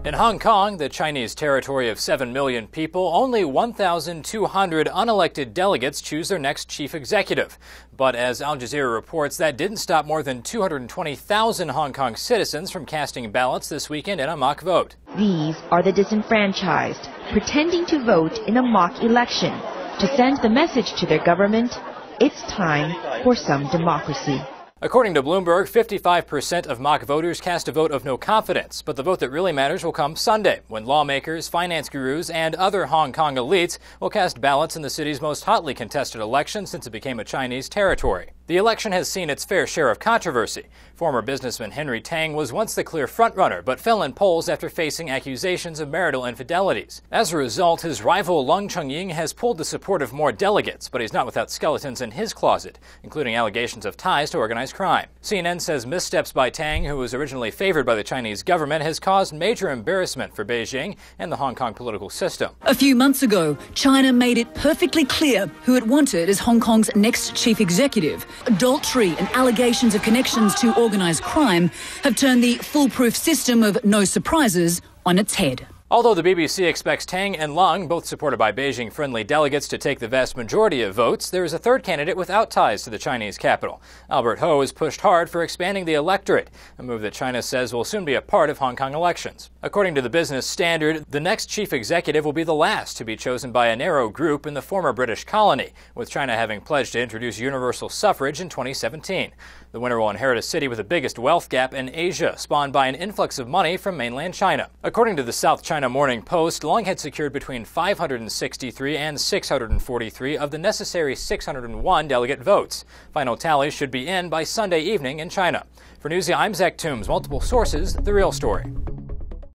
In Hong Kong, the Chinese territory of 7 million people, only 1,200 unelected delegates choose their next chief executive. But as Al Jazeera reports, that didn't stop more than 220,000 Hong Kong citizens from casting ballots this weekend in a mock vote. These are the disenfranchised, pretending to vote in a mock election to send the message to their government, it's time for some democracy. According to Bloomberg, 55% of mock voters cast a vote of no confidence. But the vote that really matters will come Sunday, when lawmakers, finance gurus, and other Hong Kong elites will cast ballots in the city's most hotly contested election since it became a Chinese territory. The election has seen its fair share of controversy. Former businessman Henry Tang was once the clear frontrunner, but fell in polls after facing accusations of marital infidelities. As a result, his rival Leung Chun-ying has pulled the support of more delegates, but he's not without skeletons in his closet, including allegations of ties to organized crime. CNN says missteps by Tang, who was originally favored by the Chinese government, has caused major embarrassment for Beijing and the Hong Kong political system. A few months ago, China made it perfectly clear who it wanted as Hong Kong's next chief executive. Adultery and allegations of connections to organised crime have turned the foolproof system of no surprises on its head. Although the BBC expects Tang and Leung, both supported by Beijing-friendly delegates, to take the vast majority of votes, there is a third candidate without ties to the Chinese capital. Albert Ho has pushed hard for expanding the electorate, a move that China says will soon be a part of Hong Kong elections. According to the Business Standard, the next chief executive will be the last to be chosen by a narrow group in the former British colony, with China having pledged to introduce universal suffrage in 2017. The winner will inherit a city with the biggest wealth gap in Asia, spawned by an influx of money from mainland China. According to the South China Morning Post, Leung had secured between 563 and 643 of the necessary 601 delegate votes. Final tallies should be in by Sunday evening in China. For Newsy, I'm Zach Toombs. Multiple sources, the real story.